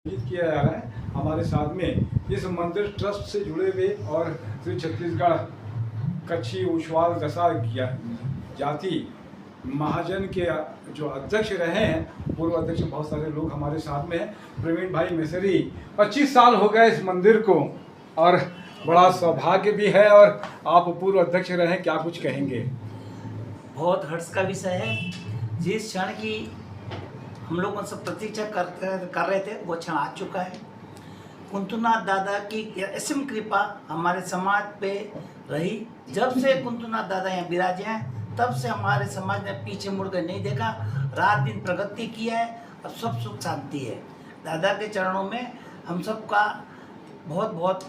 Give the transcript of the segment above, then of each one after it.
किया जा रहा है हमारे साथ में इस मंदिर ट्रस्ट से जुड़े हुए और श्री छत्तीसगढ़ कच्छी उछवाल दशा जाति महाजन के जो अध्यक्ष रहे हैं, पूर्व अध्यक्ष बहुत सारे लोग हमारे साथ में हैं। प्रवीण भाई मिसरी 25 साल हो गए इस मंदिर को और बड़ा सौभाग्य भी है और आप पूर्व अध्यक्ष रहे, क्या कुछ कहेंगे? बहुत हर्ष का विषय है। जिस क्षण की हम लोग सब प्रतीक्षा कर रहे थे वो क्षण आ चुका है। कुंतुनाथ दादा की असीम कृपा हमारे समाज पे रही। जब से कुंतुनाथ दादा यहाँ विराजे हैं तब से हमारे समाज ने पीछे मुड़कर नहीं देखा, रात दिन प्रगति किया है। अब सब सुख शांति है। दादा के चरणों में हम सबका बहुत बहुत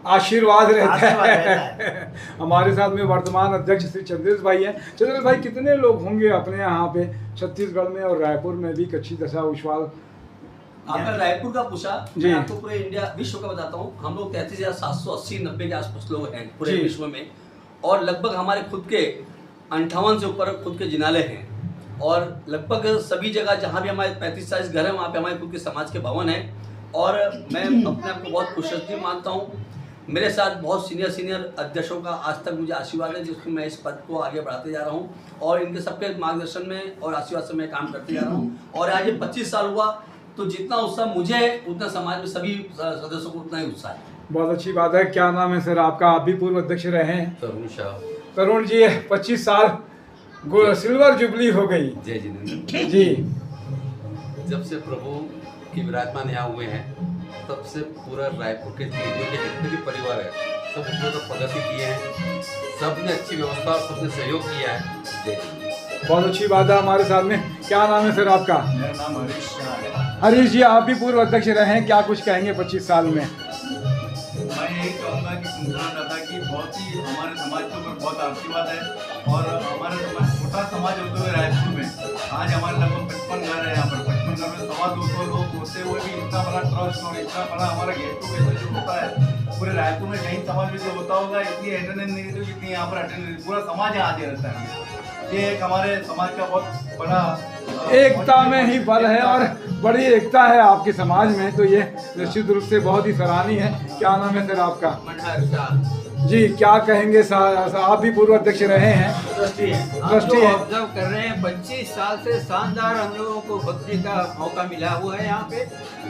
आशीर्वाद रहता है। हमारे साथ में वर्तमान अध्यक्ष श्री चंद्रेश भाई हैं। चंद्रेश भाई, कितने लोग होंगे अपने यहाँ पे छत्तीसगढ़ में और रायपुर में भी कच्छी दशा उछवाल? आपने रायपुर का पूछा, मैं आपको पूरे इंडिया विश्व का बताता हूँ। हम लोग 33,780-90 के आसपास लोग हैं पूरे विश्व में, और लगभग हमारे खुद के 58 से ऊपर खुद के जिनालय हैं, और लगभग सभी जगह जहाँ भी हमारे 35-40 घर हैं वहाँ पे हमारे खुद के समाज के भवन हैं। और मैं अपने आप को बहुत खुशनसीब मानता हूँ। मेरे साथ बहुत सीनियर अध्यक्षों का आज तक मुझे आशीर्वाद है, जिसको मैं इस पद को आगे बढ़ाते जा रहा हूँ, और इनके सबके मार्गदर्शन में और आशीर्वाद से मैं काम करते जा रहा हूँ। और आज ये 25 साल हुआ, तो जितना उत्साह मुझे है उतना समाज में सभी सदस्यों को उतना ही उत्साह है। बहुत अच्छी बात है। क्या नाम है सर आपका? आप भी पूर्व अध्यक्ष रहे हैं। तरुण शाह। तरुण जी, 25 साल सिल्वर जुबली हो गई। जय जिनेंद्र जी। जब से प्रभु की विराजमान यहाँ हुए हैं तब से पूरा रायपुर के जिले के जितने भी परिवार है सब उसमें तो प्रगति किए हैं। सबने अच्छी व्यवस्था और सबने सहयोग किया है। जय जिनेंद्र। बहुत अच्छी बात है। हमारे साथ में क्या नाम है सर आपका? मेरा नाम हरीश शाह है। हरीश जी, आप भी पूर्व अध्यक्ष रहे हैं, क्या कुछ कहेंगे 25 साल में? मैं यही कहूँगा कि कुंतुनाथ दादा की बहुत ही हमारे समाज के ऊपर बहुत आशीर्वाद है, और हमारे समाज छोटा समाज होते हुए रायपुर में आज हमारे लगभग 55 घर है। यहाँ पर 55 घर में 200 लोग होते हुए भी इतना बड़ा ट्रस्ट और इतना बड़ा हमारा गेट टू गेट जो होता है पूरे रायपुर में कहीं समाज में जो होता होगा इतनी अटेंडेंस नहीं रहती जितनी यहाँ पर अटेंडेंस, पूरा समाज यहाँ हाजिर रहता है। ये एक हमारे समाज का बहुत बड़ा एकता में ही बल है और बड़ी एकता है आपके समाज में, तो ये निश्चित रूप से बहुत ही सराहनीय है। क्या नाम है सर आपका? जी, क्या कहेंगे? आप भी पूर्व अध्यक्ष रहे हैं, ट्रस्टी हैं। ऑब्जर्व कर रहे हैं 25 साल से शानदार हम लोगों को भक्ति का मौका मिला हुआ है यहाँ पे,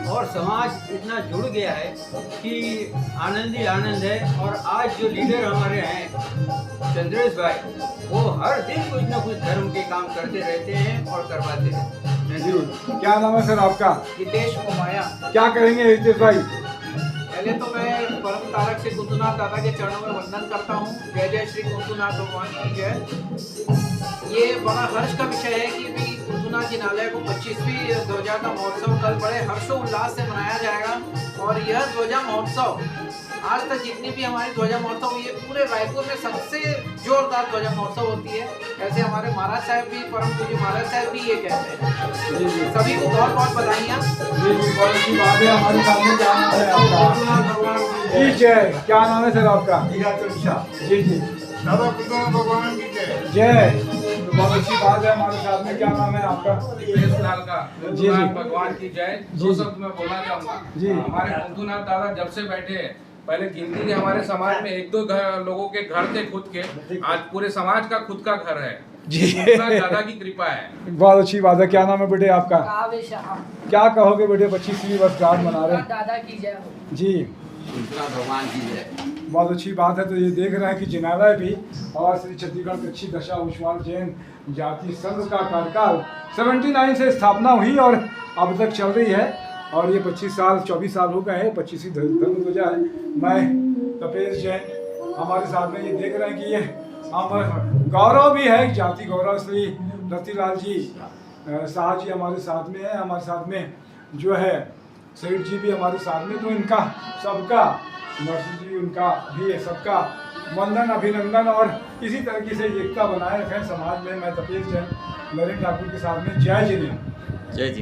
और समाज इतना जुड़ गया है कि आनंद ही आनंद है। और आज जो लीडर हमारे हैं चंद्रेश भाई, वो हर दिन कुछ न कुछ धर्म के काम करते रहते हैं और करवाते हैं। जी। क्या नाम है सर आपका? हितेश कुमाया। क्या कहेंगे हितेश भाई? पहले तो मैं परम तारक से कुंतुनाथ दादा के चरणों में वंदन करता हूँ। जय जय श्री कुंतुनाथ भगवान की जय। ये बड़ा हर्ष का विषय है कि भी कुंतुनाथ जिनालय को 25वीं ध्वजा का महोत्सव कल बड़े हर्षोल्लास से मनाया जाएगा। और यह ध्वजा महोत्सव आज तक जितनी भी हमारी ध्वजा महोत्सव हुई है पूरे रायपुर में सबसे जोरदार ध्वजा महोत्सव होती है। ऐसे हमारे महाराज साहब भी, परम पूज्य महाराज साहब भी ये कहते हैं। सभी को बहुत बहुत बधाइयाँ। बहुत अच्छी बात है। हमारे सामने क्या नाम है आपका? जी जय। क्या नाम है सर आपका? जी जी। दादा कुंतुनाथ भगवान की जय। जय। तो बहुत अच्छी बात है। हमारे साथ में क्या नाम है आपका? जी जी। भगवान की जय। दो शब्द मैं बोलना चाहूँगा। जी। हमारे कुंतुनाथ दादा जब से बैठे हैं, पहले गिनती थी हमारे समाज में 1-2 घर लोगों के घर थे खुद के, आज पूरे समाज का खुद का घर है जी। दादा की कृपा है। बहुत अच्छी बात है। क्या नाम है बेटे आपका? आवेशा। क्या कहोगे बेटे 25वीं वर्षगांठ मना रहे हैं? दादा की जय। जी। कुंतुनाथ भगवान की जय। बहुत अच्छी बात है। तो ये देख रहे हैं कि जिनालय भी और श्री छत्तीसगढ़ कच्छी दशा उछवाल जैन जाति संघ का कार्यकाल 79 से स्थापना हुई और अब तक चल रही है, और ये 24 साल हो गए हैं। 25वीं धर्म ध्वजा है। मैं तपेश जैन, हमारे साथ में ये देख रहे हैं कि ये हम गौरव भी है, जाति गौरव। श्री रतिलाल जी शाह जी हमारे साथ में है। हमारे साथ में जो है सेठ जी भी हमारे साथ में, तो इनका सबका, नरसिंह जी उनका भी सबका वंदन अभिनंदन, और इसी तरीके से एकता बनाए रखें समाज में। मैं तपेश जैन नरेंद्र ठाकुर के साथ में। जय जिनेंद्र। जय जी।